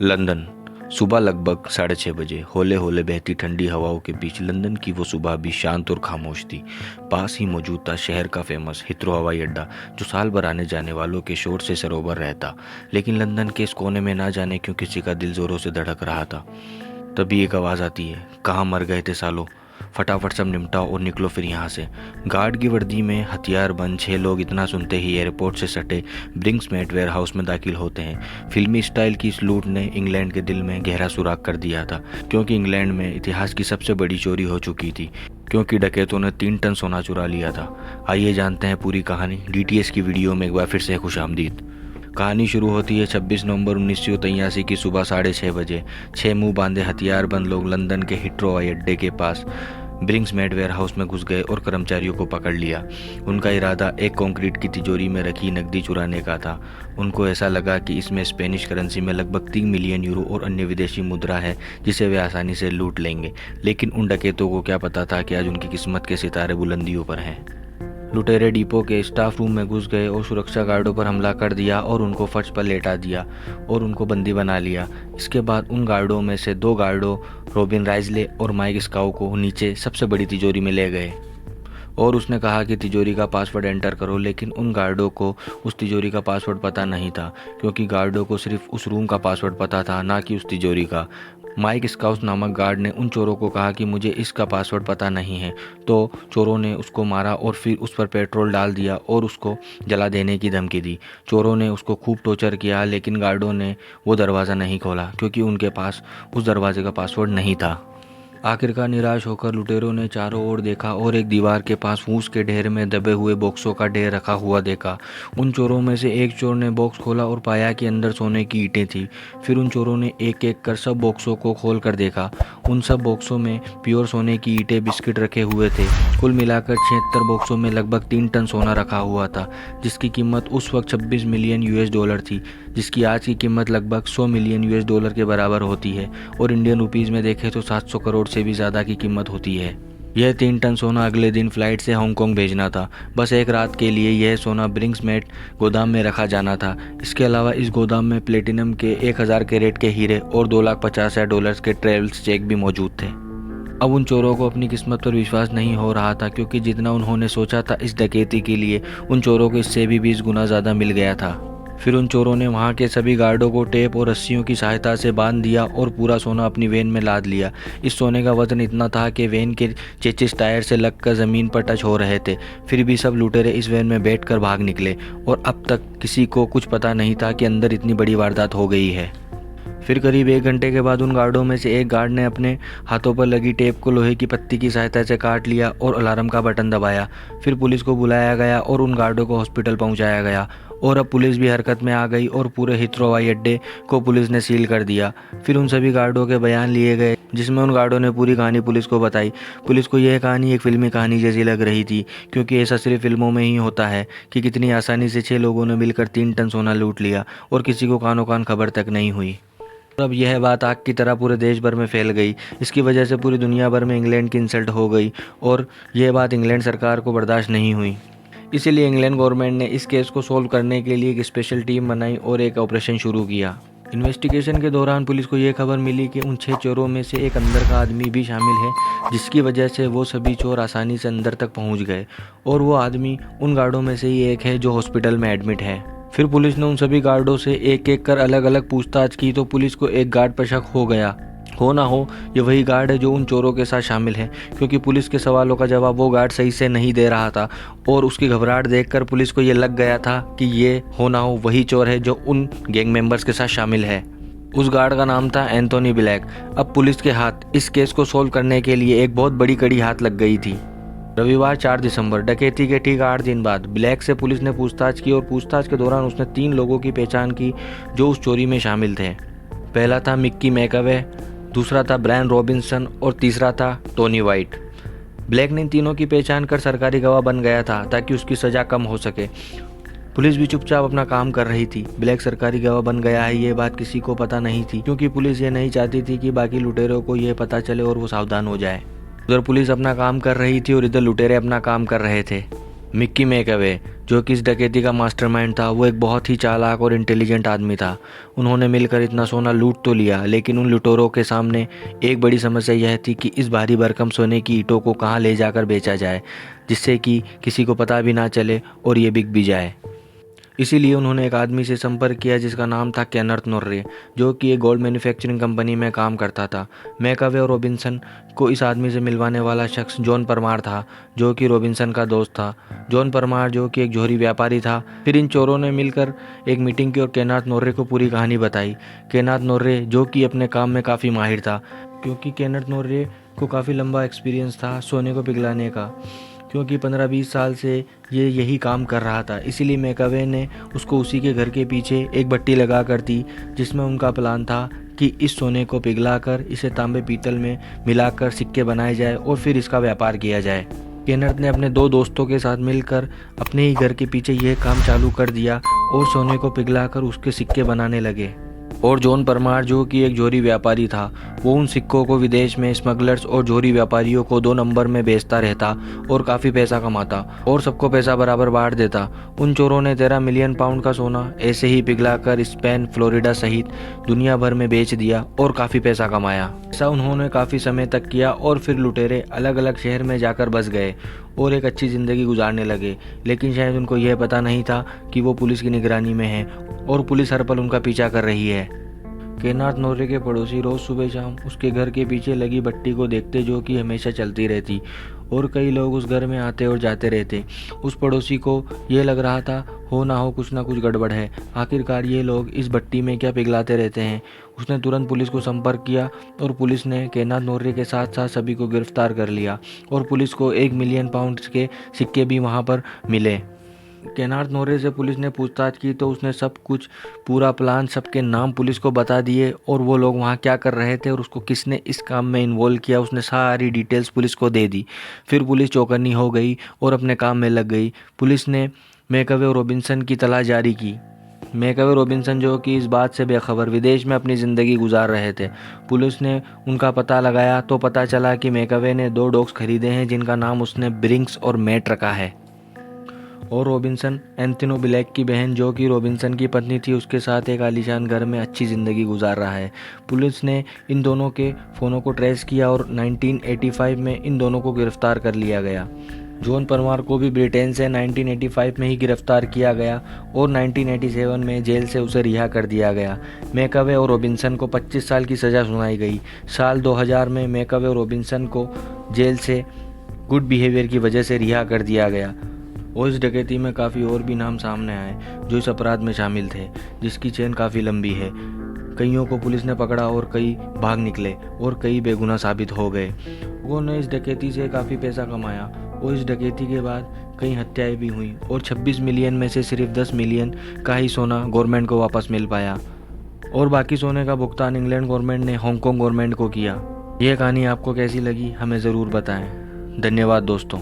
London. सुबह लगभग 6:30 बजे हौले हौले बहती ठंडी हवाओं के बीच लंदन की वो सुबह भी शांत और खामोश थी। पास ही मौजूद था शहर का फेमस हिथ्रो हवाई अड्डा, जो साल भर आने जाने वालों के शोर से सरोवर रहता। लेकिन लंदन के इस कोने में ना जाने क्यों किसी का दिल जोरों से धड़क रहा था। तभी एक आवाज़ आती है, कहाँ मर गए थे सालों, फटाफट सब निपटाओ और निकलो फिर यहाँ से। गार्ड की वर्दी में हथियार बंद 6 लोग इतना सुनते ही एयरपोर्ट से सटे ब्रिंक्समेट वेयर हाउस में दाखिल होते हैं। फिल्मी स्टाइल की इस लूट ने इंग्लैंड के दिल में गहरा सुराग कर दिया था, क्योंकि इंग्लैंड में इतिहास की सबसे बड़ी चोरी हो चुकी थी, क्योंकि डकैतों ने 3 टन सोना चुरा लिया था। आइए जानते हैं पूरी कहानी। डीटीएस की वीडियो में एक बार फिर से खुशामदीद। कहानी शुरू होती है 26 नवंबर 1983 की सुबह 6:30 बजे। 6 मुंह बांधे हथियारबंद लोग लंदन के हिथ्रो हवाई अड्डे के पास ब्रिंक्समेट वेयर हाउस में घुस गए और कर्मचारियों को पकड़ लिया। उनका इरादा एक कंक्रीट की तिजोरी में रखी नकदी चुराने का था। उनको ऐसा लगा कि इसमें स्पेनिश करेंसी में लगभग 3 मिलियन यूरो और अन्य विदेशी मुद्रा है, जिसे वे आसानी से लूट लेंगे। लेकिन उन डकैतों को क्या पता था कि आज उनकी किस्मत के सितारे बुलंदियों पर हैं। लुटेरे डिपो के स्टाफ रूम में घुस गए और सुरक्षा गार्डों पर हमला कर दिया और उनको फर्श पर लेटा दिया और उनको बंदी बना लिया। इसके बाद उन गार्डों में से 2 गार्डों रॉबिन राइजले और माइक स्काउ को नीचे सबसे बड़ी तिजोरी में ले गए और उसने कहा कि तिजोरी का पासवर्ड एंटर करो। लेकिन उन गार्डों को उस तिजोरी का पासवर्ड पता नहीं था, क्योंकि गार्डों को सिर्फ उस रूम का पासवर्ड पता था, ना कि उस तिजोरी का। माइक स्काउस नामक गार्ड ने उन चोरों को कहा कि मुझे इसका पासवर्ड पता नहीं है, तो चोरों ने उसको मारा और फिर उस पर पेट्रोल डाल दिया और उसको जला देने की धमकी दी। चोरों ने उसको खूब टॉर्चर किया, लेकिन गार्डों ने वो दरवाज़ा नहीं खोला, क्योंकि उनके पास उस दरवाजे का पासवर्ड नहीं था। आखिरकार निराश होकर लुटेरों ने चारों ओर देखा और एक दीवार के पास फूस के ढेर में दबे हुए बॉक्सों का ढेर रखा हुआ देखा। उन चोरों में से एक चोर ने बॉक्स खोला और पाया कि अंदर सोने की ईंटें थी। फिर उन चोरों ने एक एक कर सब बॉक्सों को खोल कर देखा। उन सब बॉक्सों में प्योर सोने की ईंटें बिस्किट रखे हुए थे। कुल मिलाकर 76 बॉक्सों में लगभग 3 टन सोना रखा हुआ था, जिसकी कीमत उस वक्त 26 मिलियन यूएस डॉलर थी, जिसकी आज की कीमत लगभग 100 मिलियन यूएस डॉलर के बराबर होती है और इंडियन रुपीज़ में देखें तो 700 करोड़ से भी ज़्यादा की कीमत होती है। यह 3 टन सोना अगले दिन फ्लाइट से हांगकांग भेजना था। बस एक रात के लिए यह सोना ब्रिंक्समेट गोदाम में रखा जाना था। इसके अलावा इस गोदाम में प्लेटिनम के 1000 कैरेट के हीरे और 2,50,000 डॉलर्स के ट्रेवल्स चेक भी मौजूद थे। अब उन चोरों को अपनी किस्मत पर विश्वास नहीं हो रहा था, क्योंकि जितना उन्होंने सोचा था इस डकैती के लिए, उन चोरों को इससे भी 20 गुना ज़्यादा मिल गया था। फिर उन चोरों ने वहाँ के सभी गार्डों को टेप और रस्सियों की सहायता से बांध दिया और पूरा सोना अपनी वैन में लाद लिया। इस सोने का वजन इतना था कि वैन के चेचिस टायर से लगकर ज़मीन पर टच हो रहे थे। फिर भी सब लुटेरे इस वैन में बैठकर भाग निकले और अब तक किसी को कुछ पता नहीं था कि अंदर इतनी बड़ी वारदात हो गई है। फिर करीब 1 घंटे के बाद उन गार्डों में से एक गार्ड ने अपने हाथों पर लगी टेप को लोहे की पत्ती की सहायता से काट लिया और अलार्म का बटन दबाया। फिर पुलिस को बुलाया गया और उन गार्डों को हॉस्पिटल पहुंचाया गया और अब पुलिस भी हरकत में आ गई और पूरे हिथ्रो हवाई अड्डे को पुलिस ने सील कर दिया। फिर उन सभी गार्डों के बयान लिए गए, जिसमें उन गार्डों ने पूरी कहानी पुलिस को बताई। पुलिस को यह कहानी एक फिल्मी कहानी जैसी लग रही थी, क्योंकि ऐसा सिर्फ फिल्मों में ही होता है कि कितनी आसानी से 6 लोगों ने मिलकर 3 टन सोना लूट लिया और किसी को कानो कान खबर तक नहीं हुई। अब यह बात आग की तरह पूरे देश भर में फैल गई। इसकी वजह से पूरी दुनिया भर में इंग्लैंड की इंसल्ट हो गई और यह बात इंग्लैंड सरकार को बर्दाश्त नहीं हुई। इसीलिए इंग्लैंड गवर्नमेंट ने इस केस को सोल्व करने के लिए एक स्पेशल टीम बनाई और एक ऑपरेशन शुरू किया। इन्वेस्टिगेशन के दौरान पुलिस को यह खबर मिली कि उन 6 चोरों में से एक अंदर का आदमी भी शामिल है, जिसकी वजह से वो सभी चोर आसानी से अंदर तक पहुंच गए और वो आदमी उन गार्डों में से ही एक है जो हॉस्पिटल में एडमिट है। फिर पुलिस ने उन सभी गार्डों से एक एक कर अलग अलग पूछताछ की, तो पुलिस को एक गार्ड पर शक हो गया। हो ना हो ये वही गार्ड है जो उन चोरों के साथ शामिल है, क्योंकि पुलिस के सवालों का जवाब वो गार्ड सही से नहीं दे रहा था और उसकी घबराहट देखकर पुलिस को ये लग गया था कि ये हो ना हो वही चोर है जो उन गैंग मेंबर्स के साथ शामिल है। उस गार्ड का नाम था एंथोनी ब्लैक। अब पुलिस के हाथ इस केस को सोल्व करने के लिए एक बहुत बड़ी कड़ी हाथ लग गई थी। रविवार 4 दिसंबर डकैती के ठीक 8 दिन बाद ब्लैक से पुलिस ने पूछताछ की और पूछताछ के दौरान उसने 3 लोगों की पहचान की जो उस चोरी में शामिल थे। पहला था मिक्की मैकअवे, दूसरा था ब्रायन रॉबिन्सन और तीसरा था टोनी वाइट। ब्लैक ने इन तीनों की पहचान कर सरकारी गवाह बन गया था ताकि उसकी सज़ा कम हो सके। पुलिस भी चुपचाप अपना काम कर रही थी। ब्लैक सरकारी गवाह बन गया है ये बात किसी को पता नहीं थी, क्योंकि पुलिस ये नहीं चाहती थी कि बाकी लुटेरों को ये पता चले और वो सावधान हो जाए। उधर पुलिस अपना काम कर रही थी और इधर लुटेरे अपना काम कर रहे थे। मिक्की मैकअवे, जो कि इस डकैती का मास्टरमाइंड था, वो एक बहुत ही चालाक और इंटेलिजेंट आदमी था। उन्होंने मिलकर इतना सोना लूट तो लिया, लेकिन उन लुटेरों के सामने एक बड़ी समस्या यह थी कि इस भारी भरकम सोने की ईंटों को कहाँ ले जाकर बेचा जाए, जिससे कि किसी को पता भी ना चले और ये बिक भी जाए। इसीलिए उन्होंने एक आदमी से संपर्क किया जिसका नाम था केनर्थ नोर्रे, जो कि एक गोल्ड मैन्युफैक्चरिंग कंपनी में काम करता था। मैकअवे और रॉबिन्सन को इस आदमी से मिलवाने वाला शख्स जॉन परमार था, जो कि रॉबिन्सन का दोस्त था। जॉन परमार, जो कि एक जोहरी व्यापारी था। फिर इन चोरों ने मिलकर एक मीटिंग की और केनर्थ नोर्रे को पूरी कहानी बताई। केनर्थ नोर्रे, जो कि अपने काम में काफ़ी माहिर था, क्योंकि केनर्थ नोर्रे को काफ़ी लंबा एक्सपीरियंस था सोने को पिघलाने का, क्योंकि 15-20 साल से ये यही काम कर रहा था। इसीलिए मैकअवे ने उसको उसी के घर के पीछे एक भट्टी लगा कर दी, जिसमें उनका प्लान था कि इस सोने को पिघलाकर इसे तांबे पीतल में मिलाकर सिक्के बनाए जाए और फिर इसका व्यापार किया जाए। केनर्थ ने अपने 2 दोस्तों के साथ मिलकर अपने ही घर के पीछे यह काम चालू कर दिया और सोने को पिघलाकर उसके सिक्के बनाने लगे। और जॉन परमार, जो कि एक जोहरी व्यापारी था, वो उन सिक्कों को विदेश में स्मगलर्स और जोहरी व्यापारियों को 2 नंबर में बेचता रहता और काफ़ी पैसा कमाता और सबको पैसा बराबर बांट देता। उन चोरों ने 13 मिलियन पाउंड का सोना ऐसे ही पिघलाकर स्पेन, फ्लोरिडा सहित दुनिया भर में बेच दिया और काफ़ी पैसा कमाया। ऐसा उन्होंने काफ़ी समय तक किया और फिर लुटेरे अलग अलग शहर में जाकर बस गए और एक अच्छी ज़िंदगी गुजारने लगे। लेकिन शायद उनको यह पता नहीं था कि वो पुलिस की निगरानी में है और पुलिस हर पल उनका पीछा कर रही है। केनर्थ नोर्रे के पड़ोसी रोज़ सुबह शाम उसके घर के पीछे लगी भट्टी को देखते, जो कि हमेशा चलती रहती, और कई लोग उस घर में आते और जाते रहते। उस पड़ोसी को ये लग रहा था हो ना कुछ गड़बड़ है। आखिरकार ये लोग इस भट्टी में क्या पिघलाते रहते हैं। उसने तुरंत पुलिस को संपर्क किया और पुलिस ने केनर्थ नोर्रे के साथ साथ सभी को गिरफ्तार कर लिया और पुलिस को 1 मिलियन पाउंड के सिक्के भी वहाँ पर मिले। केनर्थ नोर्रे से पुलिस ने पूछताछ की तो उसने सब कुछ, पूरा प्लान, सबके नाम पुलिस को बता दिए और वो लोग वहाँ क्या कर रहे थे और उसको किसने इस काम में इन्वॉल्व किया, उसने सारी डिटेल्स पुलिस को दे दी। फिर पुलिस चौकन्नी हो गई और अपने काम में लग गई। पुलिस ने मैकअवे और रॉबिन्सन की तलाश जारी की। मैकअवे रॉबिन्सन, जो कि इस बात से बेखबर विदेश में अपनी ज़िंदगी गुजार रहे थे, पुलिस ने उनका पता लगाया तो पता चला कि मैकअवे ने 2 डॉग्स खरीदे हैं जिनका नाम उसने ब्रिंक्स और मैट रखा है। और रॉबिन्सन एंथोनी ब्लैक की बहन, जो कि रॉबिन्सन की पत्नी थी, उसके साथ एक आलीशान घर में अच्छी ज़िंदगी गुजार रहा है। पुलिस ने इन दोनों के फ़ोनों को ट्रेस किया और 1985 में इन दोनों को गिरफ्तार कर लिया गया। जॉन परमार को भी ब्रिटेन से 1985 में ही गिरफ्तार किया गया और 1987 में जेल से उसे रिहा कर दिया गया। मैकअवे और रॉबिन्सन को 25 साल की सज़ा सुनाई गई। साल 2000 में मैकअवे और रॉबिन्सन को जेल से गुड बिहेवियर की वजह से रिहा कर दिया गया। और इस डकैती में काफ़ी और भी नाम सामने आए जो इस अपराध में शामिल थे, जिसकी चेन काफ़ी लंबी है। कईयों को पुलिस ने पकड़ा और कई भाग निकले और कई बेगुनाह साबित हो गए। उन्होंने इस डकैती से काफ़ी पैसा कमाया और इस डकैती के बाद कई हत्याएं भी हुई और 26 मिलियन में से सिर्फ 10 मिलियन का ही सोना गवर्नमेंट को वापस मिल पाया और बाकी सोने का भुगतान इंग्लैंड गवर्नमेंट ने हांगकांग गवर्नमेंट को किया। यह कहानी आपको कैसी लगी हमें ज़रूर बताएं। धन्यवाद दोस्तों।